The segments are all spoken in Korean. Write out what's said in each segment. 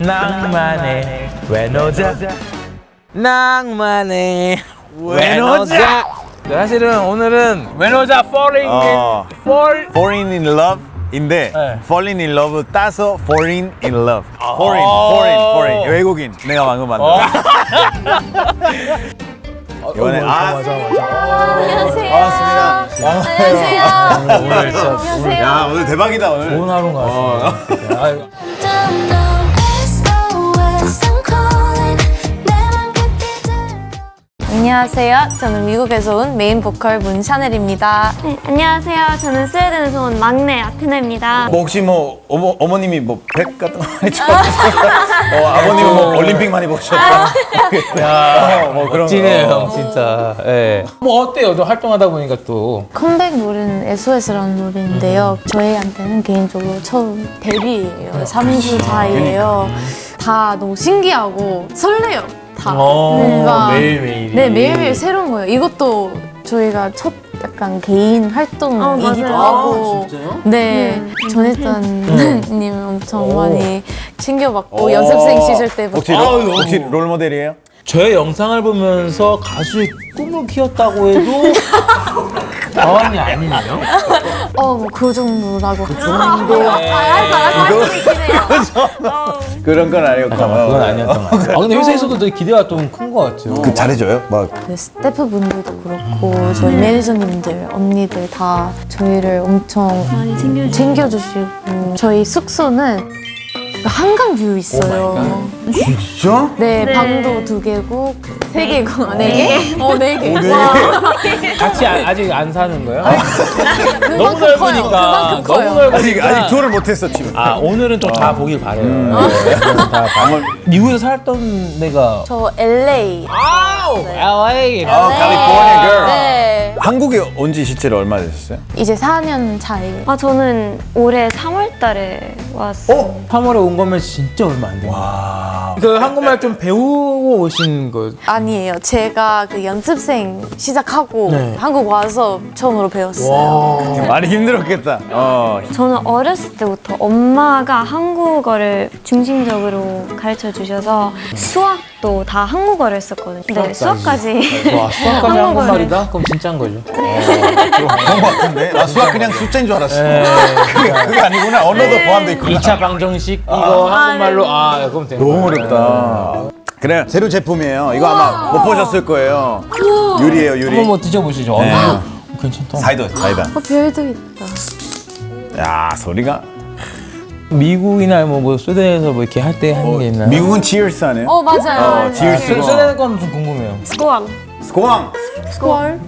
낭만의 외노자 낭만의 외노자. 사실은 오늘은 외노자 Falling in love인데 네. Falling in love 따서 Falling in love. Foreign. 외국인. 내가 방금 만든. 이번에 안녕하세요. 반갑습니다. 안녕하세요. 오늘 진짜 안녕하세요. 야 오늘 대박이다 오늘. 좋은 하루인 것 같습니다. 아이고. 안녕하세요. 저는 미국에서 온 메인 보컬 문샤넬입니다. 네, 안녕하세요. 저는 스웨덴에서 온 막내 아테나입니다. 뭐 혹시 뭐 어머님이 뭐 백 같은 거 많이 쳐주셨어요? 아버님은 뭐 올림픽 많이 보셨다. 뭐 그런 멋지네요, 거. 형, 진짜. 예. 뭐 어때요? 또 활동하다 보니까 또. 컴백 노래는 SOS라는 노래인데요. 저희한테는 개인적으로 처음 데뷔예요. 3주 차이예요. 다 너무 신기하고 설레요. 다. 뭔가 매일매일이. 네, 매일매일 새로운 거예요. 이것도 저희가 첫 약간 개인 활동이기도 맞아요. 하고. 네, 전혜선님 엄청 많이 챙겨받고 연습생 시절 때부터. 혹시 롤 모델이에요? 저의 영상을 보면서 가수의 꿈을 키웠다고 해도 과언이 아니네요. 그 정도라고. 그런 건 아니었고. 그건 아니었던 것 같아요. 근데 회사에서도 되게 기대가 좀 큰 것 같아요. 그 잘해줘요? 막 그 스태프분들도 그렇고 저희 매니저님들, 언니들 다 저희를 엄청 많이 챙겨주시고 저희 숙소는 한강뷰 있어요. 진짜? 네, 네. 방도 2개고 3개고 4개? 4개. 와, 같이 아직 안 사는 거예요? 너무 그만큼 커요. 넓으니까. 그만큼 커요. 너무 넓으니까. 아직 투어를 못했어 지금. 아, 오늘은 좀 다 보길 바래요. 네, 오늘은 다 미국에서 살았던 데가 저 LA. 아우! LA. California girl. 네. 한국에 온 지 실제로 얼마 되셨어요? 이제 4년 차예요. 저는 올해 3월 달에 왔어요. 3월에 온 거면 진짜 얼마 안 돼요. 와. 그 한국말 좀 배우고 오신 거. 아니에요. 제가 그 연습생 시작하고 네. 한국 와서 처음으로 배웠어요. 많이 힘들었겠다. 저는 어렸을 때부터 엄마가 한국어를 중심적으로 가르쳐 주셔서 수학도 다 한국어를 했었거든요. 네, 수학까지. 와, 수학까지 한국말이다? 그럼 진짜인 거죠. 그런 거 같은데? 나 수학 그냥 숫자인 줄 알았어. 네. 그게 아니구나. 언어도 포함돼 있구나. 2차 방정식 이거 한국말로 그럼 되는 너무 거예요. 어렵다. 그래 새로운 제품이에요. 이거 아마 못 보셨을 거예요. 유리예요 유리. 한번 뭐 드셔보시죠. 네. 괜찮다. 사이다. 별도 있다. 야 소리가. 미국이나 뭐 스웨덴에서 뭐 이렇게 할 때 하는 게 있나요? 미국은 치얼스 하네요. 맞아요. 치얼스. 스웨덴 거는 좀 궁금해요. 스코얼. 스코왕. 스콜.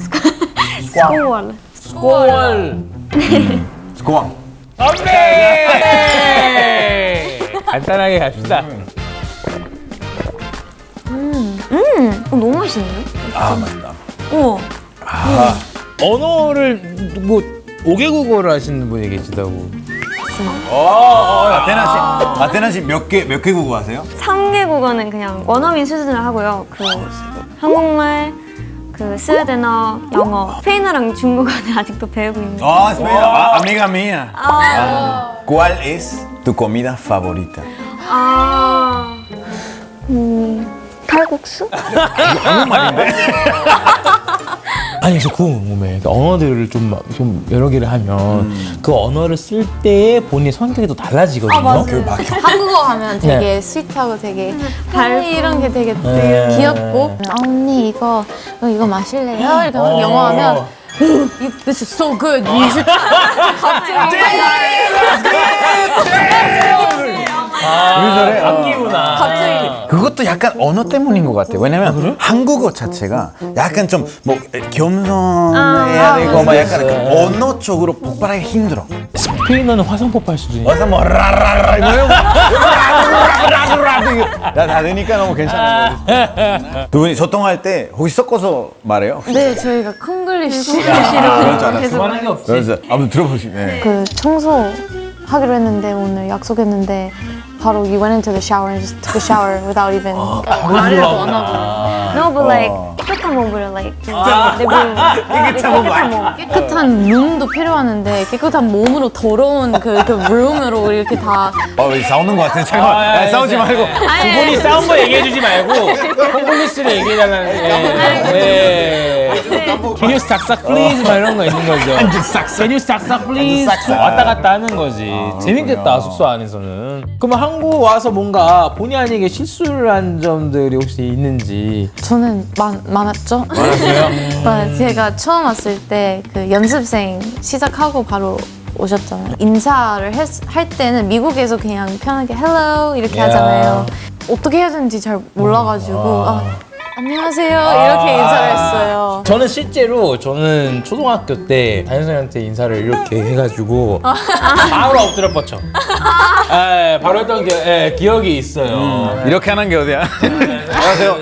스코얼. 스코월. 스코왕. 건배! 간단하게 갑시다. 너무 맛있네요. 맞다. 우와. 언어를 뭐 5개국어를 하시는 분이 계시다고. 아테나 씨 몇 개 국어 하세요? 3개 국어는 그냥 원어민 수준을 하고요. 그 한국말, 그 스웨덴어, 영어, 스페인어랑 중국어는 아직도 배우고 있는. 스페인어. amiga mía. ¿Cuál es tu comida favorita? 칼국수? 아니, 저 궁금해. 그러니까 언어들을 좀 여러 개를 하면 그 언어를 쓸 때에 본인의 성격이 또 달라지거든요. 한국어 하면 되게 스윗하고 되게 달고. 이런 게 되게 네. 귀엽고 언니 이거 마실래요? 이렇게 영어 하면 This is so good. You should 악기구나. 갑자기 그것도 약간 언어 때문인 것 같아요. 왜냐면 한국어 자체가 약간 좀 뭐 겸손해야 되고 막 약간 그 언어 쪽으로 폭발하기 힘들어. 스페인어는 화성폭발 수준이야. 와서 뭐 라라라 이거요. 다 되니까 너무 괜찮은 거지. 두 분이 소통할 때 혹시 섞어서 말해요? 네 저희가 콩글리시로 그럴 줄 알았어. 그만한 게 없지. 그래서 한번 들어보시네. 그 청소하기로 했는데 오늘 약속했는데 바로 you went into the shower and just took a shower without even 말이라도 안 하고 No, but like 깨끗한 몸으로 like 내 몸. 깨끗한 몸. 깨끗한 룸도 필요하는데 깨끗한 몸으로 더러운 그 룸으로 이렇게 다 왜 싸우는 것 같아? 잠깐만. 싸우지 말고. 두 분이 싸운 거 얘기해주지 말고 콩글리스를 얘기해달라는. Can you 싹싹 please? 막 이런 거 있는 거죠. Can you 싹싹 please? 왔다 갔다 하는 거지. 재밌겠다 숙소 안에서는. 그럼 한국 와서 뭔가 본의 아니게 실수를 한 점들이 혹시 있는지. 저는 많았죠. 많았어요? 제가 처음 왔을 때 그 연습생 시작하고 바로 오셨잖아요. 인사를 할 때는 미국에서 그냥 편하게 hello 이렇게 하잖아요. 어떻게 해야 되는지 잘 몰라가지고 안녕하세요 이렇게 인사를 했어요. 저는 실제로 초등학교 때 담임선생님한테 인사를 이렇게 해가지고 바로 엎드려 뻗쳐. 바로 했던 기억이 있어요. 이렇게 하는 게 어디야? 안녕하세요.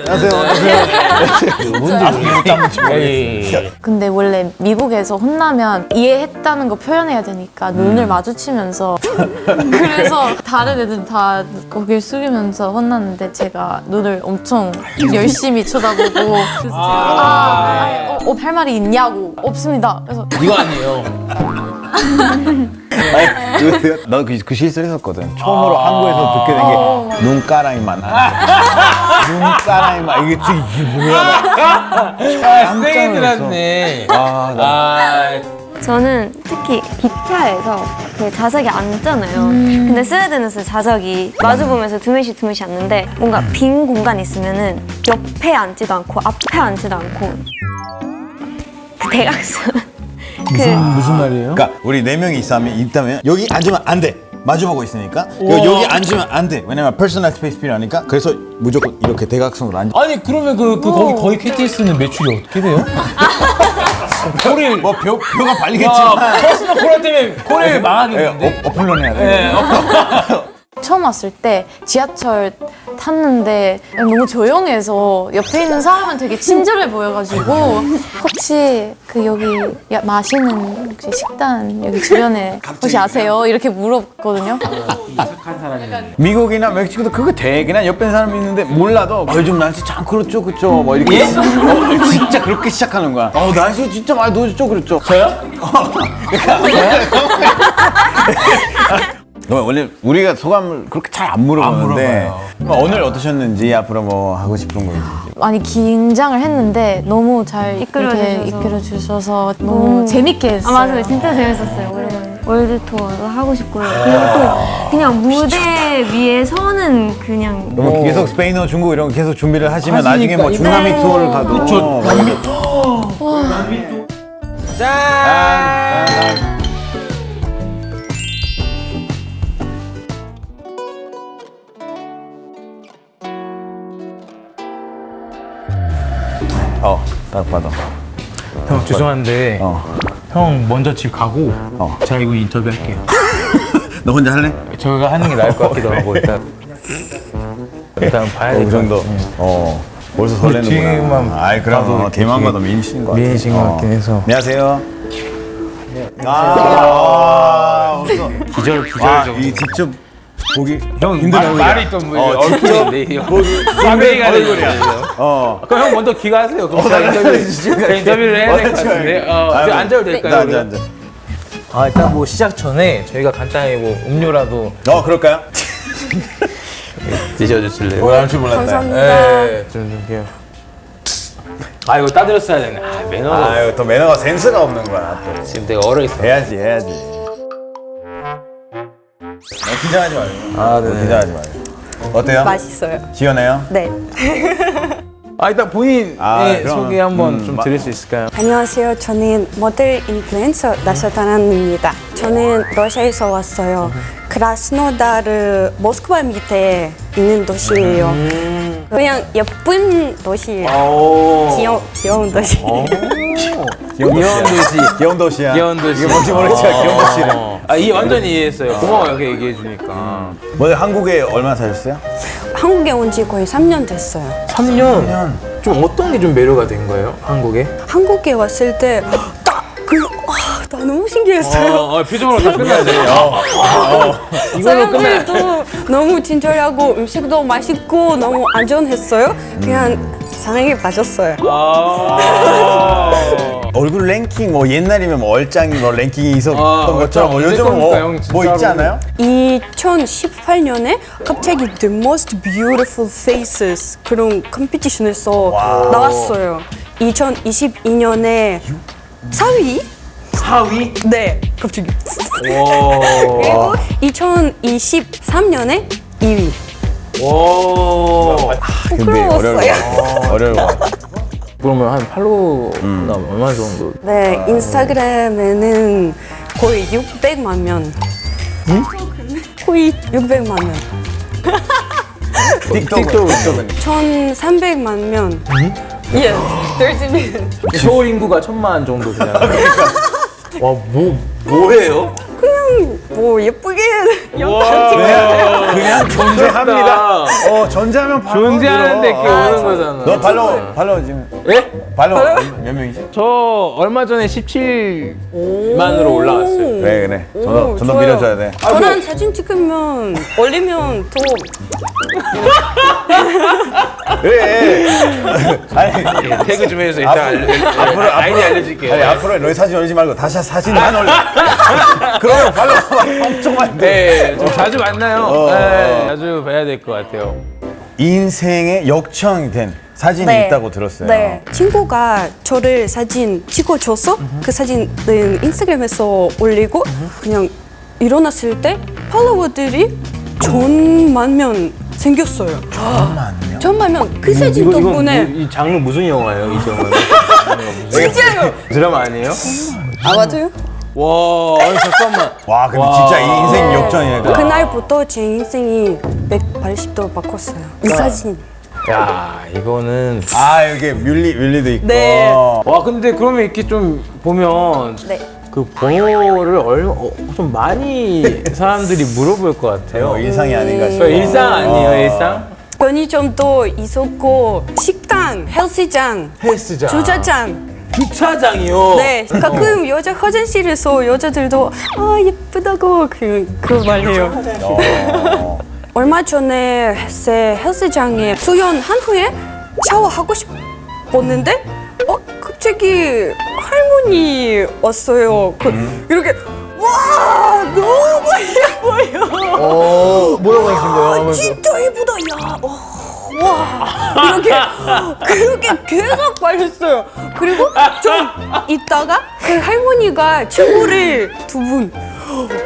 근데 원래 미국에서 혼나면 이해했다는 거 표현해야 되니까 눈을 마주치면서 그래서 다른 애들 다 고개를 숙이면서 혼났는데 제가 눈을 엄청 열심히 쳐다보고 할 말이 있냐고 없습니다. 그래서 이거 아니에요. 나도 그 실수를 했었거든. 처음으로 한국에서 듣게 된 게 눈가랑이만 눈가랑이만 이게 뭐야? 세게 들었네. 저는 특히 기차에서 그 좌석에 앉잖아요. 근데 스웨덴에서 좌석이 마주보면서 두 명씩 앉는데 뭔가 빈 공간 있으면은 옆에 앉지도 않고 앞에 앉지도 않고 그 대각선 무슨 말이에요? 그러니까 우리 4명이 있다면 여기 앉으면 안 돼. 마주보고 있으니까 여기 앉으면 안 돼. 왜냐면 퍼스널 스페이스 필요하니까. 그래서 무조건 이렇게 대각선으로 앉아. 아니 그러면 거기 KTX는 매출이 어떻게 돼요? 코를 뭐 뼈가 발리겠지만 퍼스널 코라 때문에 코를 망하겠는데? 오픈런 해야 돼. 처음 왔을 때 지하철 탔는데 너무 조용해서 옆에 있는 사람은 되게 친절해 보여가지고 혹시 그 여기 마시는 혹시 식당 여기 주변에 혹시 아세요? 이렇게 물었거든요. 미국이나 멕시코도 그거 되게나 옆에 사람이 있는데 몰라도 요즘 날씨 참 그렇죠 뭐 이렇게 진짜 그렇게 시작하는 거야. 날씨 진짜 많이 더워졌죠 그렇죠. 저요? 원래 우리가 소감을 그렇게 잘 안 물어보는데 오늘 어떠셨는지 앞으로 뭐 하고 싶은 거 있는지. 많이 긴장을 했는데 너무 잘 이끌어주셔서 너무 재밌게 했어요. 맞아요. 진짜 재밌었어요. 월드 투어도 하고 싶고요. 그리고 또 그냥 무대 위에 서는 그냥 그러면 계속 스페인어, 중국 이런 거 계속 준비를 하시면 나중에 뭐 중남미 투어를 가도 남미 투어. 짠. 딱 받아. 형 죄송한데 형 먼저 집 가고 제가 이거 인터뷰 할게요. 너 혼자 할래? 저희가 하는 게 나을 것 같기도 하고 일단 봐야 될 그 것 정도. 같아요. 벌써 뒤에만 설레는구나. 아이 그럼 봐도 대만과 더 미인이신 것 같아. 미인이신 것 같긴 해서. 안녕하세요. 기절적. 이 직접 보기 형 힘든 말이 또 얼굴인데 얼굴이 얼굴이야. 그럼 형 먼저 귀가하세요. 그럼 제가 인터뷰를 해야 될 것 같은데. 저 앉아도 될까요? 앉아. 일단 뭐 시작 전에 저희가 간단히 뭐 음료라도 그럴까요? 드셔주실래요? 뭐 나올 줄 몰랐다. 네, 좀 해요. 이거 따드렸어야 되네. 매너가 아유 또 매너가 센스가 없는 거야 또. 지금 내가 얼어 있어. 해야지. 긴장하지 말고. 네네. 긴장하지 말고. 어때요? 맛있어요. 시원해요? 네. 일단 본인 그러면, 소개 한번 좀 드릴 수 있을까요? 안녕하세요. 저는 모델 인플루언서 나샤타란입니다. 저는 러시아에서 왔어요. 크라스노다르 모스크바 밑에 있는 도시예요. 그냥 예쁜 도시예요. 귀여운 도시. 귀여운 도시야. 귀여운 도시. 이게 뭔지 모르겠지만 귀여운 도시래. 이 완전히 이해했어요. 고마워요, 이렇게 얘기해 주니까. 먼저 한국에 얼마나 사셨어요? 한국에 온 지 거의 3년 됐어요. 3년. 좀 어떤 게 좀 매료가 된 거예요, 한국에? 한국에 왔을 때 나 너무 신기했어요. 표정으로 다 끝나야 돼요. 이걸로 끝나. 사람들도 너무 친절하고 음식도 맛있고 너무 안전했어요. 그냥 사랑에 빠졌어요. 얼굴 랭킹 뭐 옛날이면 뭐 얼짱이 뭐 랭킹이 있었던 것처럼 뭐 요즘은 뭐 있지 않아요? 2018년에 갑자기 The Most Beautiful Faces 그런 컴피티션에서 나왔어요. 2022년에 4위? 4위? 네, 갑자기. 그리고 2023년에 2위. 근데 어려울 것 같아. 그러면 한 팔로우가 얼마 정도? 네, 인스타그램에는 거의 600만 명. 거의 600만 명. 틱톡은 1,300만 명. Yes, 30 million. 서울 인구가 1,000만 정도 되잖아요. 와, 뭐예요? 그냥 뭐 예쁘게 그냥 존재합니다. 존재하면 바로 존재하는데 들어. 이렇게 오는 거잖아. 너 팔로워 지금 예? 팔로워 몇 명이지? 저 얼마 전에 17만으로 올라왔어요. 그래. 전화 좋아요. 밀어줘야 돼. 저랑 사진 찍으면 올리면 더 그래. 아니 태그 좀 해서 일단 아이디 알려줄게요. 아니 앞으로 너희 사진 올리지 말고 다시 사진만 올려. 그러면 팔로워가 엄청 많이 돼. 네, 좀 자주 만나요. 네, 자주 뵈야 될 것 같아요. 인생의 역청이 된 사진이 네. 있다고 들었어요. 네. 친구가 저를 사진 찍어줘서 그 사진은 인스타그램에서 올리고 그냥 일어났을 때 팔로워들이 1,000만 명 생겼어요. 1,000만 명. 그 사진 덕분에 이 장르 무슨 영화예요, 이 영화는? 진짜요? 드라마 아니에요? 아 맞아요? 와, 아니, 잠깐만. 와 근데 진짜 이 인생 역전이네. 그날부터 제 인생이 180도 바꿨어요. 이 사진. 야, 이거는. 여기 뮬리도 있고. 네. 와, 근데 그러면 이렇게 좀 보면. 네. 그 번호를 좀 많이 사람들이 물어볼 것 같아요. 일상이 아닌가 그 싶어. 일상 아니에요, 일상? 편의점도 있었고 식당, 헬스장, 헬스장. 주차장. 주차장이요? 네, 가끔 여자 화장실에서 여자들도 예쁘다고 그 말해요. 얼마 전에 헬스장에 수련한 후에 샤워하고 싶었는데 갑자기 할머니 왔어요. 이렇게 와 너무 예뻐요. 뭐라고 하신 거예요? 진짜 예쁘다. 와 그렇게 계속 말했어요. 그리고 좀 있다가 그 할머니가 친구를 두 분.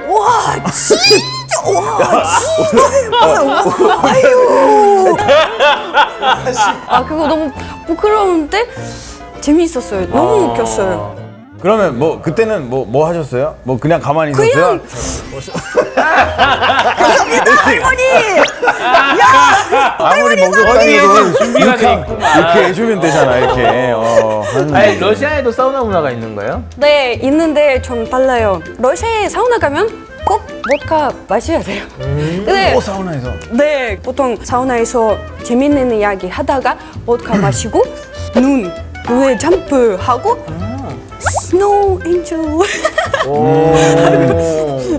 와 진짜 예뻐요. 아유. 그거 너무 부끄러운데 재미있었어요. 너무 웃겼어요. 그러면 뭐 그때는 뭐 하셨어요? 뭐 그냥 가만히 있었어요? 아무리 목욕탕이고 준비가 돼 있구만. 이렇게 해주면 되잖아 이렇게. 아니, 러시아에도 사우나 문화가 있는 거예요? 네, 있는데 좀 달라요. 러시아에 사우나 가면 꼭 보드카 마셔야 돼요. 근데 사우나에서. 네, 보통 사우나에서 재밌는 이야기 하다가 보드카 마시고 눈에 점프하고 스노우 엔젤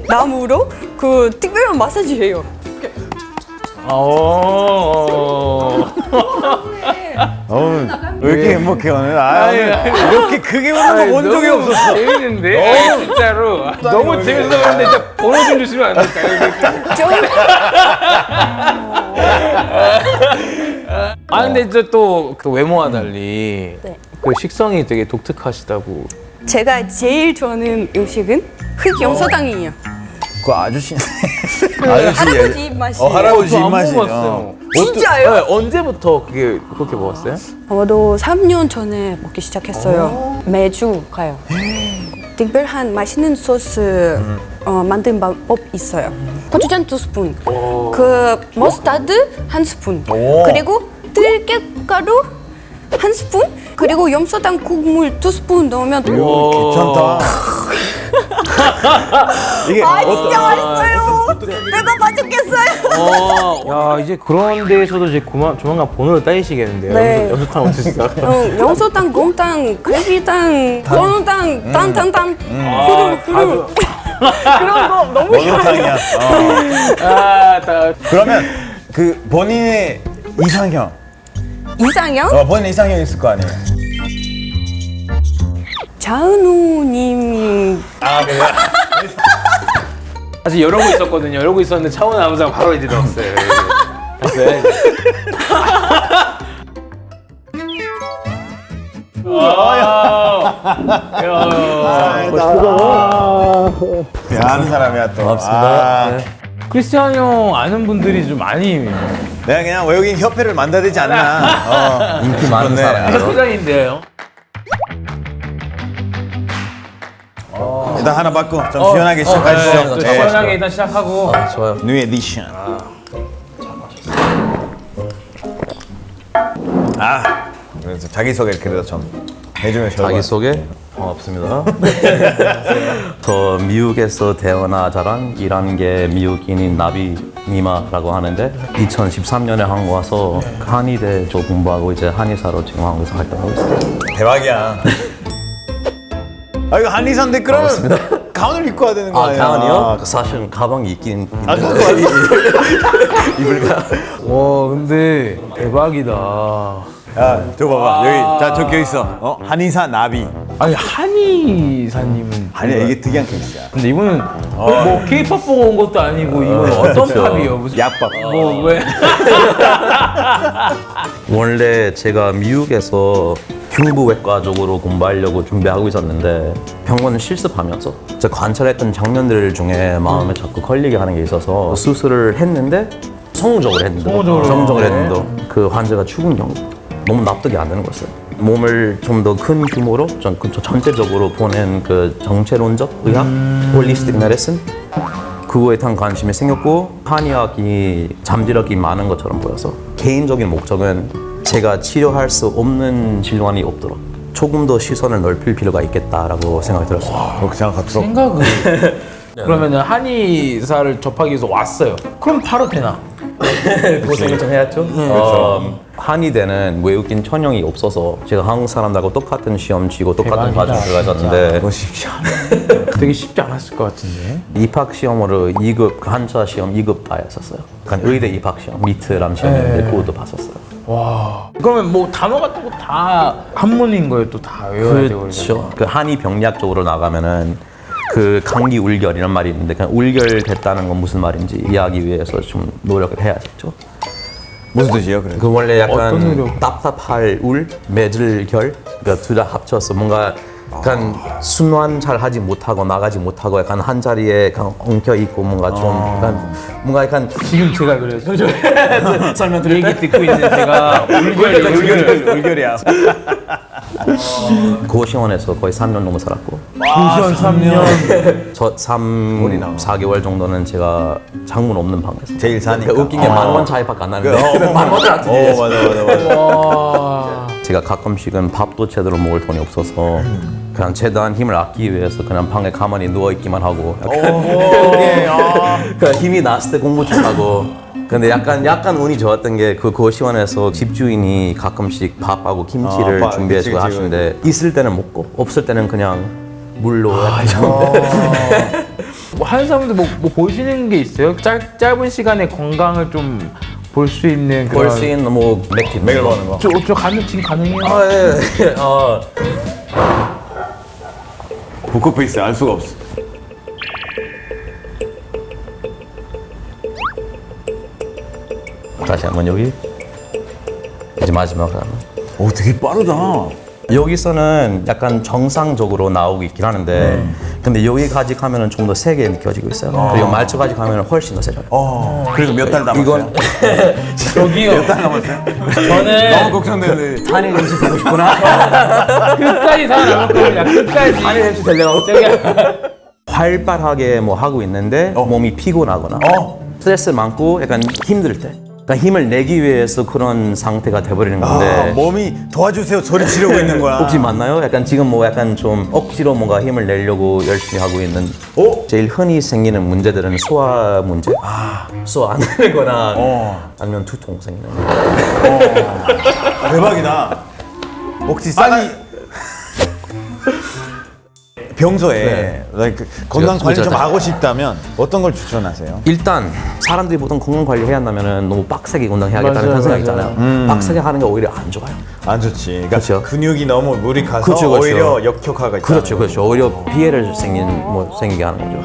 나무로 그 특별한 마사지해요. 왜 이렇게 행복해 오늘? 이렇게 크게 우는 거 본 적이 없었어. 재밌는데? 아니, 진짜로. 너무 재밌어서 그런데 진짜 번호 좀 주시면 안 될까요? 근데 이제 또 그 외모와 달리 네. 그 식성이 되게 독특하시다고. 제가 제일 좋아하는 음식은 흑염소탕이에요. 그 아저씨. 할아버지 입맛이에요. 할아버지 저안 입맛이. 먹어봤어요. 진짜요? 네, 언제부터 그렇게 먹었어요? 아마도 3년 전에 먹기 시작했어요. 매주 가요. 특별한 맛있는 소스 만든 방법 있어요. 고추장 2스푼, 그 머스타드 1스푼, 그리고 들깨가루 1스푼, 그리고 염소탕 국물 2스푼 넣으면 괜찮다. 이게 진짜 맛있어요. 배가 빠졌겠어요. 야, 이제 그런 데에서도 이제 조만간 번호를 따이시겠는데요? 네. 염소탕 어떠시다가? 염소탕, 곰탕, 갈비탕, 설렁탕, 땅땅땅, 후루. 그런 거 너무 목욕탕이야. 다 그러면 그 본인의 이상형 이상형? 본인 이상형 있을 거 아니에요. 자은우님 사실 이러고 있었거든요. 이러고 있었는데 차원 아나운서가 바로 이제 넣었어요. 네. 아는 사람이야 또. 고맙습니다. 크리스티안 형 아는 분들이 좀 많이 내가 그냥 외국인 협회를 만들어야 되지 않나. 인기 많은 사람이에요. 소장인데요. 일단 하나 받고 좀 시원하게 시작하시죠. 또 시원하게 일단 시작하고. 좋아요. 뉴 에디션. 그래서 자기소개를 그래도 좀 해주면 좋을 것 같아요. 자기소개 반갑습니다. 저 미국에서 태어나 자란 일한 게 미국인인 나비 니마라고 하는데 2013년에 한국 와서 한의대 쪽 공부하고 이제 한의사로 지금 한국에서 활동하고 있어요. 대박이야. 이거 한리산데 그러면 가운을 입고 와야 되는 거 아니야? 가은이요? 사실 가방이 있긴 있는데 입을까? 와 근데 대박이다. 야, 저 봐봐. 여기, 자, 적혀 있어. 한의사 나비. 아니 한의사님은 아니야, 이게 특이한 케이스야. 근데 이거는 뭐 K-pop 보고 온 것도 아니고 이건 어떤 그쵸. 팝이에요? 무슨 약밥. 뭐 왜? 원래 제가 미국에서 흉부외과 쪽으로 공부하려고 준비하고 있었는데 병원 실습하면서 제가 관찰했던 장면들 중에 마음에 자꾸 걸리게 하는 게 있어서 수술을 했는데 성공적으로 했는데 그 환자가 죽은 경우 너무 납득이 안 되는 거였어요. 몸을 좀 더 큰 규모로 좀 전체적으로 보는 그 정체론적 의학, 홀리스틱 메디슨 그거에 대한 관심이 생겼고 한의학이 잠재력이 많은 것처럼 보여서 개인적인 목적은 제가 치료할 수 없는 질환이 없도록 조금 더 시선을 넓힐 필요가 있겠다라고 생각이 들었어요. 그렇게 생각하도록. 생각을 그러면은 한의사를 접하기 위해서 왔어요. 그럼 바로 되나? 고생을 좀 해야죠. 한의대는 외국인 전형이 없어서 제가 한국 사람들하고 똑같은 시험 치고 똑같은 대박이다, 과정 들어가셨는데 그거 쉽지 않아. 되게 쉽지 않았을 것 같은데. 입학 시험으로 2급 한자 시험 2급 봐였었어요. 그러니까 의대 입학 시험 미트라는 시험인데 그것도 봤었어요. 와. 그러면 뭐 단어 같은 거 다 한문인 거예요? 또 다 외워야 되고. 그렇죠. 그 한의 병약 쪽으로 나가면은 그 감기 울결이란 말이 있는데 그냥 울결 됐다는 건 무슨 말인지 이해하기 위해서 좀 노력을 해야겠죠. 무슨 뜻이에요, 그래? 그 원래 어떤 약간 노력? 답답할 울, 맺을 결, 그러니까 둘 다 합쳐서 뭔가 약간 순환 잘 하지 못하고 나가지 못하고 약간 한 자리에 그냥 엉켜 있고 뭔가 좀 약간 지금 제가 그래요. 설명 이 얘기 듣고 있는 제가 울결이야. 고시원에서 거의 3년 넘게 살았고 고시원 3년. 첫 4개월 정도는 제가 장문 없는 방에서 제일 사니까. 웃긴 게 10,000원 차이밖에 안 나는데 10,000원을 안 주지. 맞아. 와. 제가 가끔씩은 밥도 제대로 먹을 돈이 없어서 그냥 최대한 힘을 아끼기 위해서 그냥 방에 가만히 누워 있기만 하고 그러니까 힘이 났을 때 공부 좀 하고 근데 약간 운이 좋았던 게 그 고시원에서 집주인이 가끔씩 밥하고 김치를 준비해서 그치. 하시는데 있을 때는 먹고 없을 때는 그냥 물로 뭐 하는 사람들 뭐 보시는 게 있어요? 짧은 시간에 건강을 좀 볼 수 있는 그런. 볼 수 있는 뭐 맥주 맥을 거는 거. 저 지금 가능해요? 예. 포커페이스 알 수가 없어. 다시 한번 여기 이제 마지막으로 한번. 오, 되게 빠르다. 여기서는 약간 정상적으로 나오고 있긴 하는데 근데 여기까지 가면은 좀 더 세게 느껴지고 있어요. 그리고 말초까지 가면은 훨씬 더 세져요. 그래서 몇 달 남았어요? 저기요. 몇달 남았어요? 저는 너무 걱정되는데. 한일 냄새 되고 싶구나. 끝까지 살아남을 거야. 끝까지. 한일 냄새 되려고. 저기 활발하게 뭐 하고 있는데 몸이 피곤하거나 스트레스 많고 약간 힘들 때 그러니까 힘을 내기 위해서 그런 상태가 돼버리는 건데 몸이 도와주세요 소리 지르고 있는 거야. 혹시 맞나요? 약간 지금 뭐 약간 좀 억지로 뭔가 힘을 내려고 열심히 하고 있는 제일 흔히 생기는 문제들은 소화 문제 소화 안 되거나 아니면 두통 생기는 대박이다. 혹시 싸니 평소에 like, 건강 관리 좀 진짜. 하고 싶다면 어떤 걸 추천하세요? 일단 사람들이 보통 건강 관리 해야 한다면은 너무 빡세게 운동해야겠다는 그런 생각 있잖아요. 빡세게 하는 게 오히려 안 좋아요. 안 좋지. 그러니까 그렇죠. 근육이 너무 무리 가서 그렇죠, 그렇죠. 오히려 역효과가 있다. 그렇죠, 그렇죠. 오히려 피해를 생기게 하는 거죠.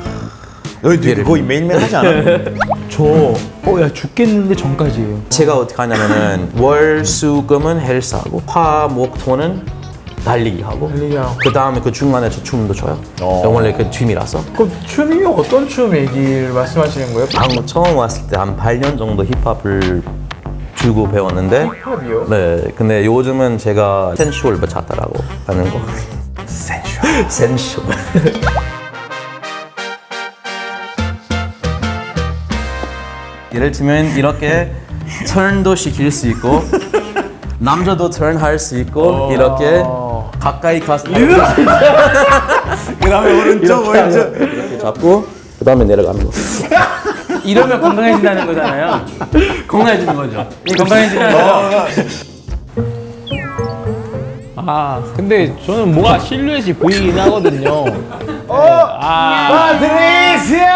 너희도 거의 매일매일 하지 않아? 야 죽겠는데 전까지예요. 제가 어떻게 하냐면은 월, 수, 금은 헬스하고 화, 목, 토는 달리기 하고 그 다음에 그 중간에 저 춤도 춰요. 원래 그 취미라서. 그럼 춤이 어떤 춤 얘기를 말씀하시는 거예요? 한국 처음 왔을 때 한 8년 정도 힙합을 주고 배웠는데 힙합이요? 네, 근데 요즘은 제가 센슈얼 바차타라고 하는 거. 센슈얼. 예를 들면 이렇게 턴도 시킬 수 있고 남자도 턴 할 수 있고 이렇게 가까이 가서 그다음에 오른쪽 왼쪽. 이렇게 잡고 그 다음에 내려가는 거. 이러면 건강해진다는 거잖아요. 건강해지는 거죠. 건강해지는 거죠. 아 근데 저는 뭐가 실루엣이 보이긴 하거든요. 파트리시아!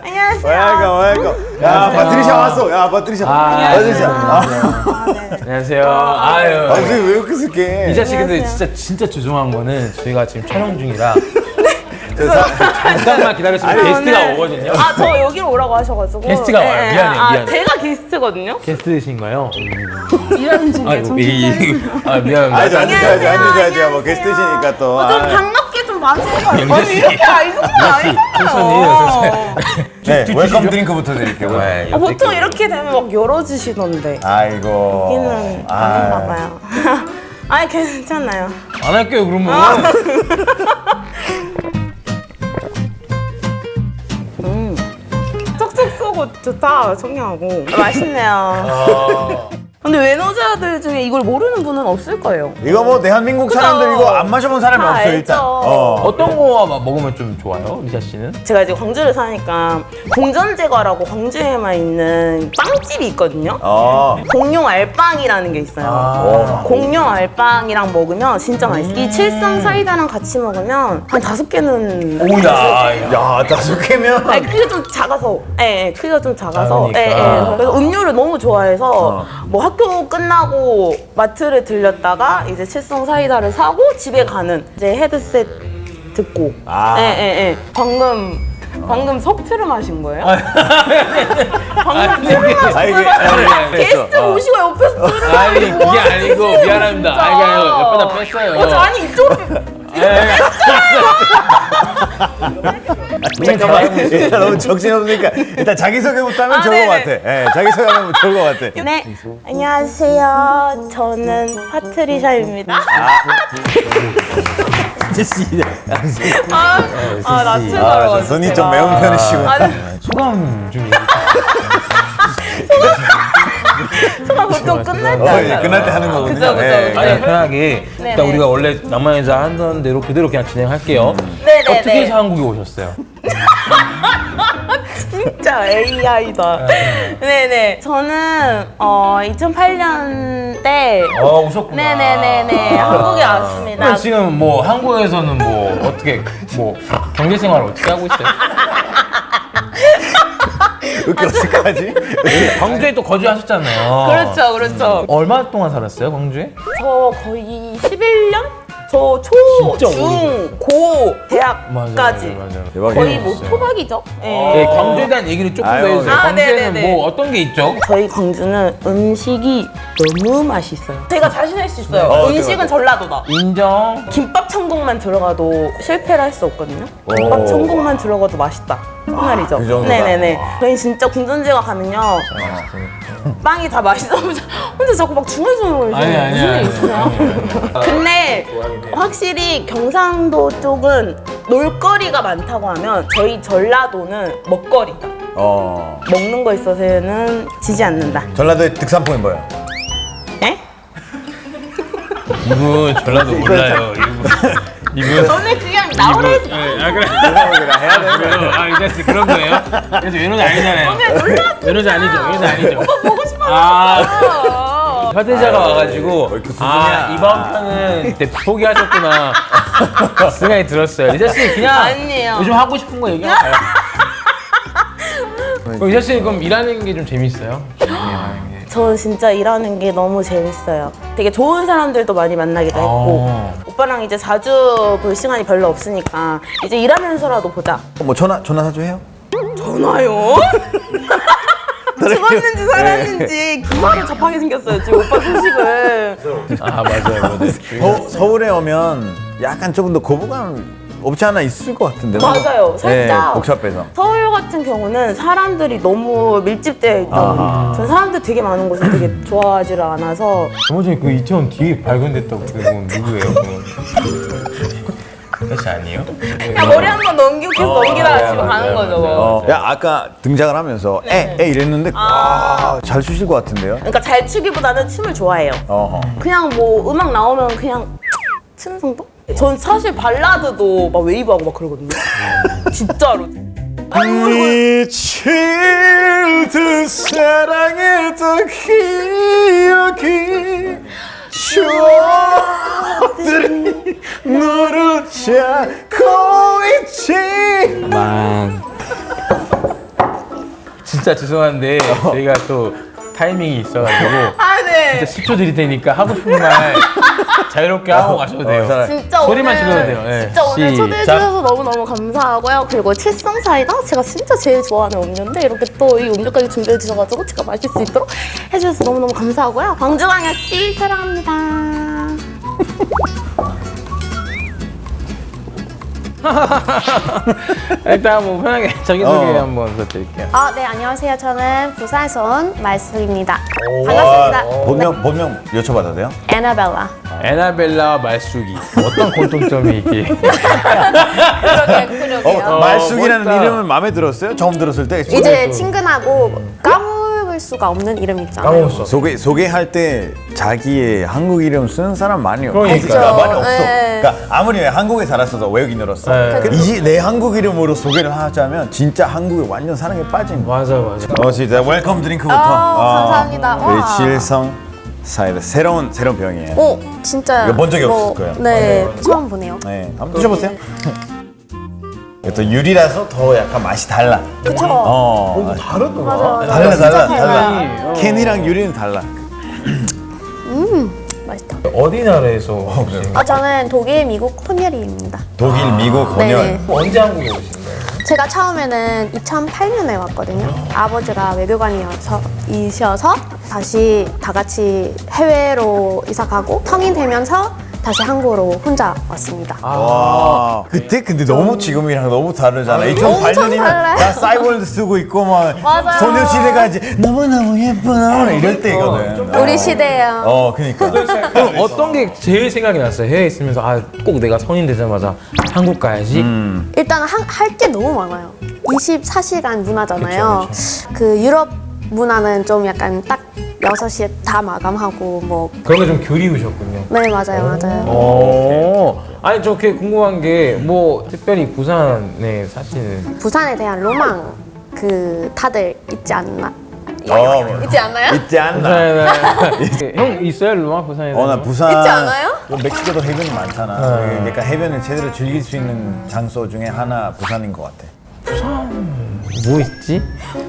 안녕하세요. 웰컴. 야 파트리시아 왔어. 야 파트리시아. 안녕하세요. 아유. 왜 이렇게 쓸게? 이 자식 근데 진짜 죄송한 거는 저희가 지금 촬영 중이라 잠깐만 기다렸으면 게스트가 오거든요. 아, 저 여기로 오라고 하셔가지고. 게스트가 와요. 미안해요, 미안해. 제가 게스트거든요. 게스트이신가요? 일하는 중에 정신 아 미안합니다. 앉으셔야지. 뭐 게스트시니까 또. 좀 반갑게 좀 맞이해봐요. 영재 씨. 이렇게 아이돌은 아니잖아요. 네, 웰컴 드링크부터 드릴게요. 네, 보통 이렇게 되면 막 열어주시던데. 아이고. 여기는 아닌가 봐요. 아니, 괜찮아요. 안 할게요 그러면. 쏙쏙 쏘고 좋다, 청량하고. 맛있네요. 근데 외노자들 중에 이걸 모르는 분은 없을 거예요. 이거 뭐 대한민국 그죠? 사람들 이거 안 마셔본 사람이 다 없어 일단. 알죠. 어떤 거 먹으면 좀 좋아요, 리사 씨는? 제가 이제 광주를 사니까 공전제과라고 광주에만 있는 빵집이 있거든요. 공룡 알빵이라는 게 있어요. 공룡 알빵이랑 먹으면 진짜 맛있어요. 이 칠성 사이다랑 같이 먹으면 한 5개는. 오야. 야 5개면. 아니, 크기가 좀 작아서. 예, 크기가 좀 작아서. 작으니까. 예. 그래서 음료를 너무 좋아해서 뭐 학교 끝나고 마트를 들렸다가 이제 칠성 사이다를 사고 집에 가는 이제 헤드셋 듣고. 예. 방금 석트를 마신 거예요? 방금 트를 마셨어요. 게스트 모시고 옆에서 트를 아니 마시고. 그게 아니고 미안합니다. 아니 옆에다 뺐어요. 아니 이쪽으로. 잠깐만. 일단 너무 정신없으니까 일단 자기소개부터 하면 좋을 것 같아. 예, 자기소개하면 좋을 것 같아. 네, 안녕하세요. 저는 파트리샤입니다. 나 틀어가지고. 손이 좀 매운 편이시고. 소감 좀. 소감 보통 끝날 때 예, 하잖아요. 끝날 때 하는 거거든요. 그죠. 예. 아니 편하게 일단 우리가 원래 낭만여자 하던 대로 그대로 그냥 진행할게요. 네네네. 어떻게 해서 한국에 오셨어요? 진짜 AI다. 네네. 저는 2008년 때 오셨구나. 네네네네 한국에 왔습니다. 그럼 지금 뭐 한국에서는 뭐 어떻게 뭐 경제 생활을 어떻게 하고 있어요? 왜 이렇게 어색하지? 광주에 또 거주하셨잖아요. 그렇죠. 얼마 동안 살았어요, 광주에? 저 거의 11년? 저 진짜 중, 고, 대학까지. 맞아. 대박이네. 거의 뭐 토박이죠. 네, 광주에 대한 얘기를 조금 더 아유, 해주세요. 아, 광주에는 네네네. 뭐 어떤 게 있죠? 저희 광주는 음식이 너무 맛있어요. 제가 자신할 수 있어요. 어때, 음식은 어때? 전라도다. 인정. 김밥 천국만 들어가도 실패를 할 수 없거든요. 김밥 천국만 들어가도 맛있다. 그 말이죠. 그 정도다. 네네네. 저희 진짜 궁전제가 가면요. 빵이 다 맛있어. 혼자 자꾸 막 중얼중얼 아니야. 무슨 일 있어요? 근데 확실히 경상도 쪽은 놀거리가 많다고 하면 저희 전라도는 먹거리다. 먹는 거 있어서는 지지 않는다. 전라도의 특산품이 뭐예요? 네? 이분 전라도 몰라요. 이분. 저는 그냥 나오래지 아 그래. 해야 되는 아 이제 그런 거예요? 그래서 외노자 아니잖아요. 외노자 아니죠. 외노자 아니죠. 보고 싶어요. 아 화대자가 와가지고 그 수준이야. 아 이번 편은 포기하셨구나 생각이 들었어요. 리자 씨 그냥 아니에요. 요즘 하고 싶은 거 얘기할까요? 그럼 리자 씨 그럼 일하는 게 좀 재밌어요? 저는 진짜 일하는 게 너무 재밌어요. 되게 좋은 사람들도 많이 만나기도 했고 오빠랑 이제 자주 볼 시간이 별로 없으니까 이제 일하면서라도 보자. 뭐 전화 사주 해요? 전화요? 죽었는지 살았는지 기사를 접하게 생겼어요 지금 오빠 소식을. 아 맞아요. 서울에 오면 약간 조금 더 거부감 없지 않아 있을 것 같은데. 맞아요. 살짝. 복잡해서. 서울 같은 경우는 사람들이 너무 밀집되어 있다. 전 사람들 되게 많은 곳을 되게 좋아하지를 않아서. 저번 전에 그 이태원 뒤에 발견됐다고 그건 누구예요? 혜씨 아니에요? 그냥 머리 한 번 넘기고 계속 넘기다가 집에 가는 거죠. 야 아까 등장을 하면서 에 이랬는데 잘 추실 것 같은데요? 그러니까 잘 추기보다는 춤을 좋아해요. 어허. 그냥 뭐 음악 나오면 그냥 추는 정도? 전 사실 발라드도 막 웨이브하고 막 그러거든요. 진짜로. 미칠 듯 사랑했던 기억이 추억들이 너를 찾고 있지. 진짜 죄송한데 저희가 또 타이밍이 있어가지고 아, 네. 진짜 10초 드릴 테니까 하고 싶은 말 자유롭게 하고 가셔도 돼요. 진짜 소리만 오늘, 질러도 돼요. 네. 진짜 오늘 시작. 초대해주셔서 너무너무 감사하고요. 그리고 칠성 사이다 제가 진짜 제일 좋아하는 음료인데 이렇게 또 이 음료까지 준비해 주셔가지고 제가 마실 수 있도록 해주셔서 너무너무 감사하고요. 광주광역 씨 사랑합니다. 일단 뭐 편하게 자기소개 한번 부탁드릴게요. 네, 안녕하세요. 저는 부산에서 온 말숙입니다. 반갑습니다. 본명 여쭤봐도 돼요? 에나벨라. 에나벨라와 말숙이 어떤 공통점이 있기? 그러게요. 말숙이라는 멋있다. 이름은 마음에 들었어요? 처음 들었을 때? 이제 친근하고 까먹을 수가 없는 이름 있잖아요. 소개할 때 자기의 한국 이름 쓰는 사람 많이 그러니까요. 없으니까 많이 없어. 네. 그러니까 아무리 한국에 살았어도 외국인으로서 네. 이제 내 한국 이름으로 소개를 하자면 진짜 한국에 완전 사랑에 빠진. 맞아. 진짜 웰컴 드링크부터. 감사합니다. 우리 와. 칠성 사이다 새로운 병이에요. 오, 진짜. 이거 본 적이 없을 거예요. 네, 처음 보네요. 네, 한번 드셔보세요. 또 유리라서 더 약간 맛이 달라. 그쵸? 다르더라. 맞아. 달라. 캔이랑 유리는 달라. 맛있다. 어디 나라에서 오신 거예요? 저는 독일, 미국 혼혈이입니다. 독일, 미국, 혼혈. 네. 언제 한국에 오신 거예요? 제가 처음에는 2008년에 왔거든요. 아버지가 외교관이셔서 다시 다 같이 해외로 이사 가고 성인 되면서 다시 한국으로 혼자 왔습니다. 와, 그때 근데 너무 지금이랑 너무 다르잖아. 엄청 2008년이면 달라요. 나 싸이월드 쓰고 있고 막 맞아요. 소녀시대가 이제 너무너무 예쁘다 이럴 때거든. 우리 시대예요. 그니까. 그럼 어떤 게 제일 생각이 났어요? 해외에 있으면서 꼭 내가 성인 되자마자 한국 가야지. 일단 할 게 너무 많아요. 24시간 문화잖아요. 그 유럽 문화는 좀 약간 딱 6시에 다 마감하고 뭐. 그런 게 좀 그리우셨군요. 네, 맞아요. 아니 저 그게 궁금한 게 뭐 특별히 부산에 사시는 부산에 대한 로망 다들 있지 않나? 어, 있지 않나요? 있지 않나. 형 있어요 루마 부산에? 나 부산. 있지 않아요? 멕시코도 해변이 많잖아. 그러니까 해변을 제대로 즐길 수 있는 장소 중에 하나 부산인 것 같아. 뭐 있지?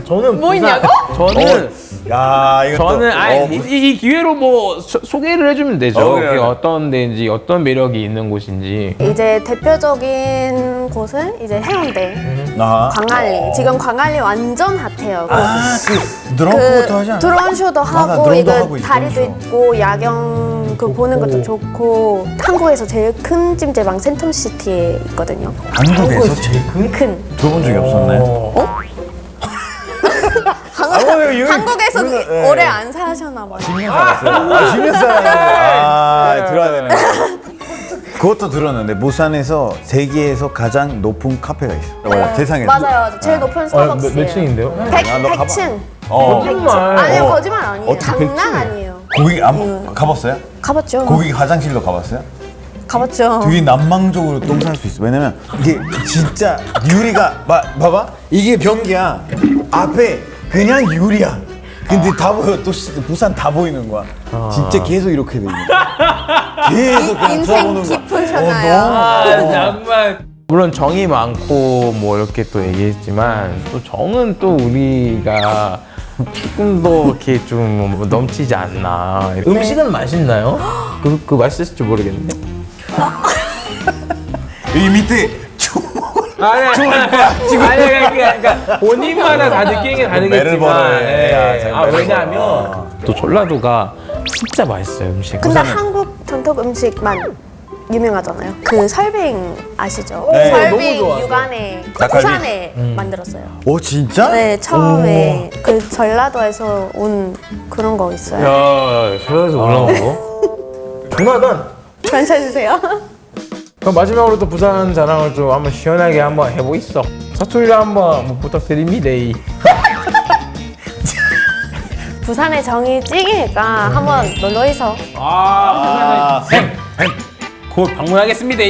저는 뭐 있냐고? 저는 야, 이거 저는 이 기회로 뭐 소개를 해주면 되죠. 그래. 그게 어떤 데인지 어떤 매력이 있는 곳인지. 이제 대표적인 곳은 이제 해운대, 광안리. 지금 광안리 완전 핫해요. 드론부터 하지 않아? 드론 쇼도 맞아, 하고 드론도 이거 하고 있어, 다리도 드론 있고 야경 보는 것도 좋고 한국에서 제일 큰 찜질방 센텀시티에 있거든요. 한국에서 제일 큰. 들어본 적이 없었네. 한국에서 네. 오래 안 사셨나 봐요. 10년 살았어요. 10년 살았는데. 들어야 되네. 그것도 들었는데 부산에서 세계에서 가장 높은 카페가 있어. 세상에서. 맞아요. 제일 높은 스타벅스예요. 몇 층인데요? 너 가봐. 100층. 정말. 아니요, 거짓말 아니에요. 어떻게 장난 아니에요. 거기 가봤어요? 가봤죠. 거기 화장실도 가봤어요? 가봤죠. 되게 난망적으로 똥 쌀 수 있어. 왜냐면 이게 진짜 유리가 봐봐 이게 변기야. 앞에 그냥 유리야. 근데 다 보여. 또 부산 다 보이는 거야. 진짜 계속 이렇게 돼. 계속 그냥 인생 쳐다보는 거야. 깊으셨나요? 아, 정말. 물론 정이 많고 뭐 이렇게 또 얘기했지만 또 정은 또 우리가 조금 더 이렇게 좀 넘치지 않나. 음식은 맛있나요? 그 맛있을지 모르겠네. 이 밑에 아니, 그러니까 본인마다 다 느끼는 게 매를 벌어야 다르겠지만. 해. 야, 잘 매를 왜냐하면 또 전라도가 진짜 맛있어요 음식. 근데 한국 전통 음식만 유명하잖아요. 그 설빙 아시죠? 네. 너무 설빙 좋아. 육안에 닭갈비? 부산에 만들었어요. 오 진짜? 네, 처음에 그 전라도에서 온 그런 거 있어요. 야, 저에서 올라온 거? 조나단. 전시해 주세요. 그럼 마지막으로 또 부산 자랑을 좀 한번 시원하게 한번 해보이소. 사투리를 한번 뭐 부탁드립니다. 부산의 정이 찌개니까 한번 놀러이서. 아, 부산에 곧 방문하겠습니다.